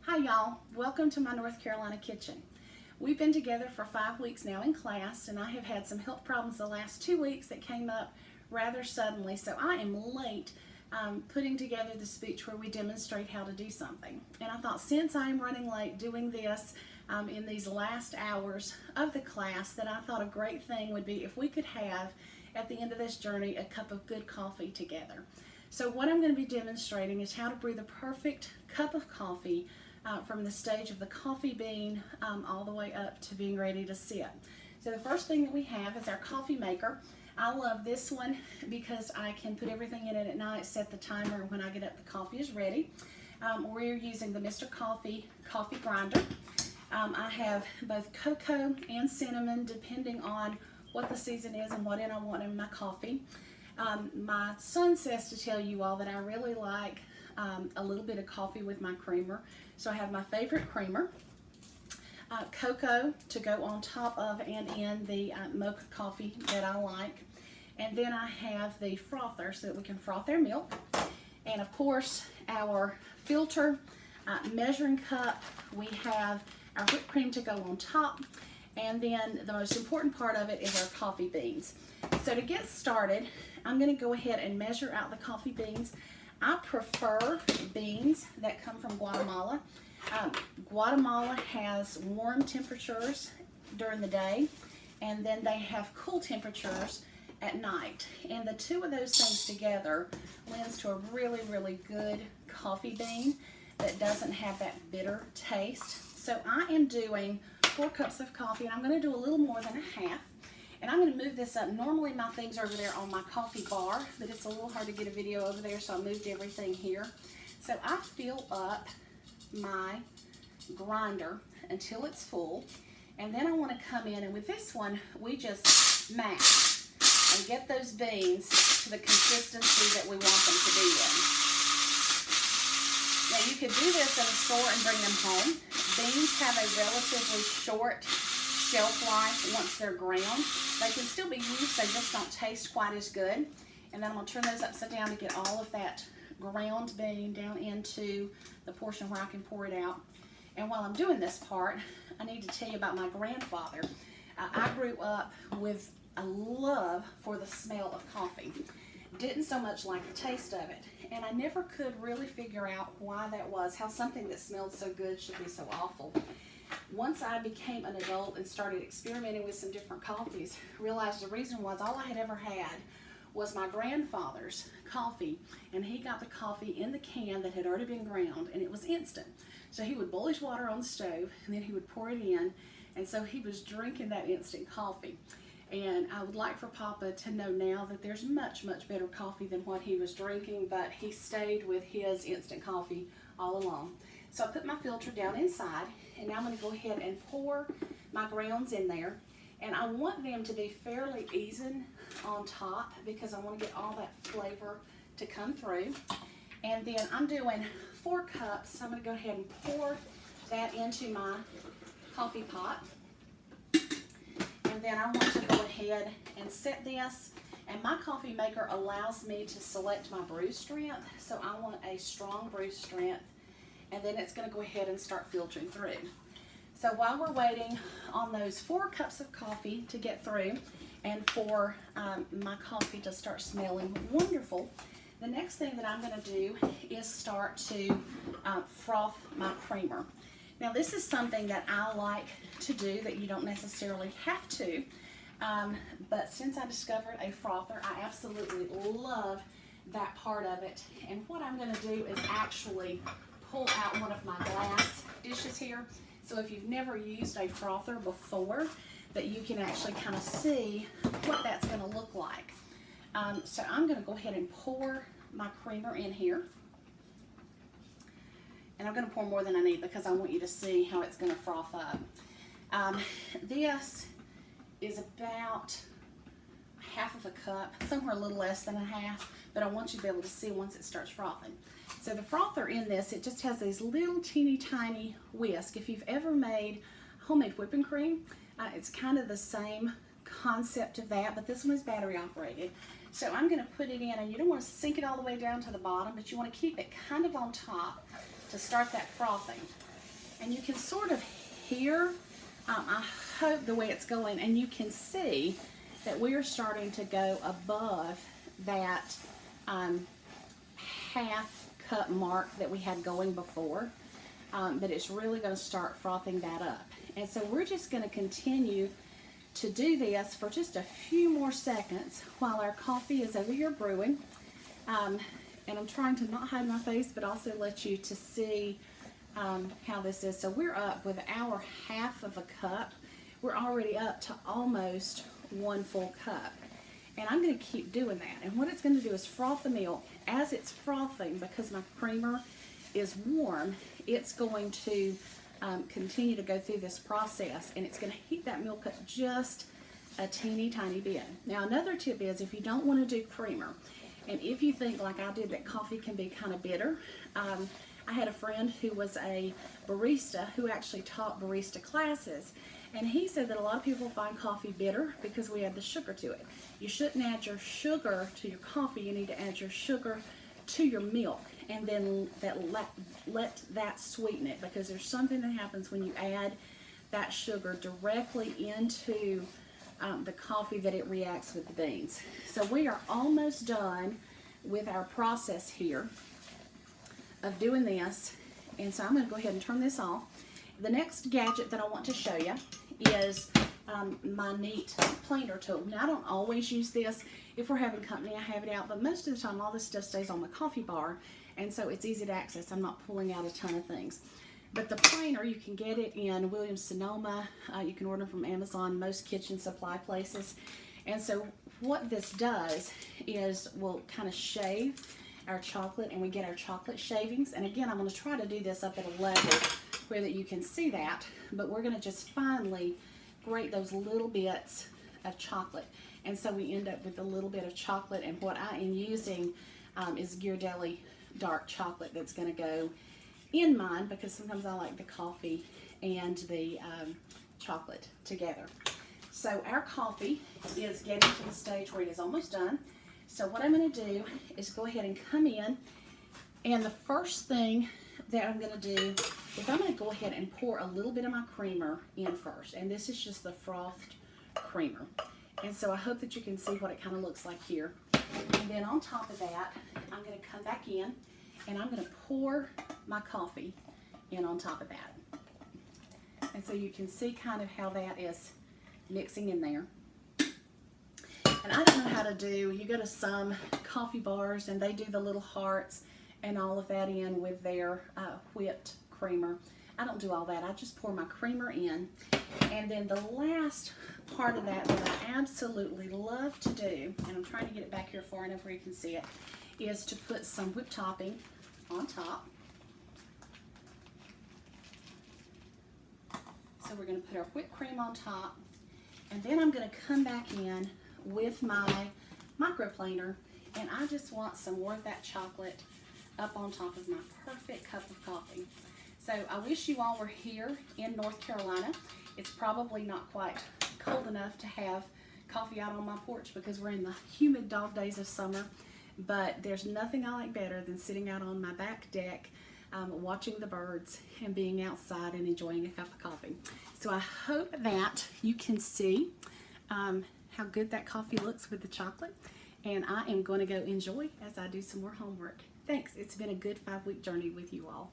Hi y'all, welcome to my North Carolina kitchen. We've been together for 5 weeks now in class, and I have had some health problems the last 2 weeks that came up rather suddenly, so I am late putting together the speech where we demonstrate how to do something. And I thought, since I'm running late doing this in these last hours of the class, that I thought a great thing would be if we could have, at the end of this journey, a cup of good coffee together. So what I'm going to be demonstrating is how to brew the perfect cup of coffee from the stage of the coffee bean all the way up to being ready to sip. So the first thing that we have is our coffee maker. I love this one because I can put everything in it at night, set the timer, and when I get up the coffee is ready. We're using the Mr. Coffee coffee grinder. I have both cocoa and cinnamon depending on what the season is and what I want in my coffee. My son says to tell you all that I really like a little bit of coffee with my creamer. So I have my favorite creamer, cocoa to go on top of and in the mocha coffee that I like. And then I have the frother so that we can froth our milk. And of course, our filter, measuring cup, we have our whipped cream to go on top. And then the most important part of it is our coffee beans. So to get started, I'm going to go ahead and measure out the coffee beans. I prefer beans that come from Guatemala. Guatemala has warm temperatures during the day, and then they have cool temperatures at night. And the two of those things together lends to a really, really good coffee bean that doesn't have that bitter taste. So I am doing 4 cups of coffee, and I'm going to do a little more than a half. And I'm going to move this up. Normally my things are over there on my coffee bar, but it's a little hard to get a video over there, so I moved everything here. So I fill up my grinder until it's full, and then I want to come in, and with this one, we just mash and get those beans to the consistency that we want them to be in. Now you could do this in a store and bring them home. Beans have a relatively short shelf life once they're ground. They can still be used, they just don't taste quite as good. And then I'm going to turn those upside down to get all of that ground bean down into the portion where I can pour it out. And while I'm doing this part, I need to tell you about my grandfather. I grew up with a love for the smell of coffee. Didn't so much like the taste of it. And I never could really figure out why that was, how something that smelled so good should be so awful. Once I became an adult and started experimenting with some different coffees, realized the reason was all I had ever had was my grandfather's coffee, and he got the coffee in the can that had already been ground, and it was instant. So he would boil his water on the stove, and then he would pour it in, and so he was drinking that instant coffee. And I would like for Papa to know now that there's much, much better coffee than what he was drinking, but he stayed with his instant coffee all along. So I put my filter down inside, and now I'm going to go ahead and pour my grounds in there. And I want them to be fairly even on top because I want to get all that flavor to come through. And then I'm doing 4 cups. So I'm going to go ahead and pour that into my coffee pot. And then I want to go ahead and set this. And my coffee maker allows me to select my brew strength. So I want a strong brew strength. And then it's going to go ahead and start filtering through. So while we're waiting on those 4 cups of coffee to get through and for my coffee to start smelling wonderful, the next thing that I'm going to do is start to froth my creamer. Now this is something that I like to do that you don't necessarily have to, but since I discovered a frother, I absolutely love that part of it. And what I'm going to do is actually pull out one of my glass dishes here. So if you've never used a frother before, that you can actually kind of see what that's going to look like. So I'm going to go ahead and pour my creamer in here. And I'm going to pour more than I need because I want you to see how it's going to froth up. This is about half of a cup, somewhere a little less than a half, but I want you to be able to see once it starts frothing. So the frother in this, it just has these little teeny tiny whisk. If you've ever made homemade whipping cream, it's kind of the same concept of that, but this one is battery operated. So I'm going to put it in, and you don't want to sink it all the way down to the bottom, but you want to keep it kind of on top to start that frothing. And you can sort of hear, I hope, the way it's going, and you can see that we are starting to go above that half cup mark that we had going before. But it's really going to start frothing that up. And so we're just going to continue to do this for just a few more seconds while our coffee is over here brewing. And I'm trying to not hide my face, but also let you to see how this is. So we're up with our half of a cup. We're already up to almost 1 full cup. And I'm going to keep doing that. And what it's going to do is froth the milk. As it's frothing, because my creamer is warm, it's going to continue to go through this process, and it's going to heat that milk up just a teeny tiny bit. Now, another tip is, if you don't want to do creamer, and if you think like I did that coffee can be kind of bitter, I had a friend who was a barista who actually taught barista classes, and he said that a lot of people find coffee bitter because we add the sugar to it. You shouldn't add your sugar to your coffee. You need to add your sugar to your milk, and then let that sweeten it, because there's something that happens when you add that sugar directly into the coffee, that it reacts with the beans. So we are almost done with our process here of doing this, and so I'm going to go ahead and turn this off. The next gadget that I want to show you is my neat planer tool. Now, I don't always use this. If we're having company, I have it out, but most of the time all this stuff stays on the coffee bar, and so it's easy to access. I'm not pulling out a ton of things. But the planer, you can get it in Williams-Sonoma. You can order from Amazon, most kitchen supply places. And so what this does is we'll kind of shave our chocolate, and we get our chocolate shavings. And again, I'm going to try to do this up at a level where that you can see that, but we're going to just finely grate those little bits of chocolate. And so we end up with a little bit of chocolate, and what I am using is Ghirardelli dark chocolate that's going to go in mine, because sometimes I like the coffee and the chocolate together. So our coffee is getting to the stage where it is almost done. So what I'm going to do is go ahead and come in, and the first thing that I'm going to do is I'm going to go ahead and pour a little bit of my creamer in first, and this is just the frothed creamer. And so I hope that you can see what it kind of looks like here. And then on top of that, I'm going to come back in, and I'm going to pour my coffee in on top of that. And so you can see kind of how that is mixing in there. And I don't know how to do, you go to some coffee bars and they do the little hearts and all of that in with their whipped creamer. I don't do all that. I just pour my creamer in. And then the last part of that that I absolutely love to do, and I'm trying to get it back here far enough where you can see it, is to put some whipped topping on top. So we're going to put our whipped cream on top, and then I'm going to come back in with my microplaner, and I just want some more of that chocolate up on top of my perfect cup of coffee. So I wish you all were here in North Carolina. It's probably not quite cold enough to have coffee out on my porch because we're in the humid dog days of summer, but there's nothing I like better than sitting out on my back deck, watching the birds and being outside and enjoying a cup of coffee. So I hope that you can see how good that coffee looks with the chocolate, and I am going to go enjoy as I do some more homework. Thanks. It's been a good 5-week journey with you all.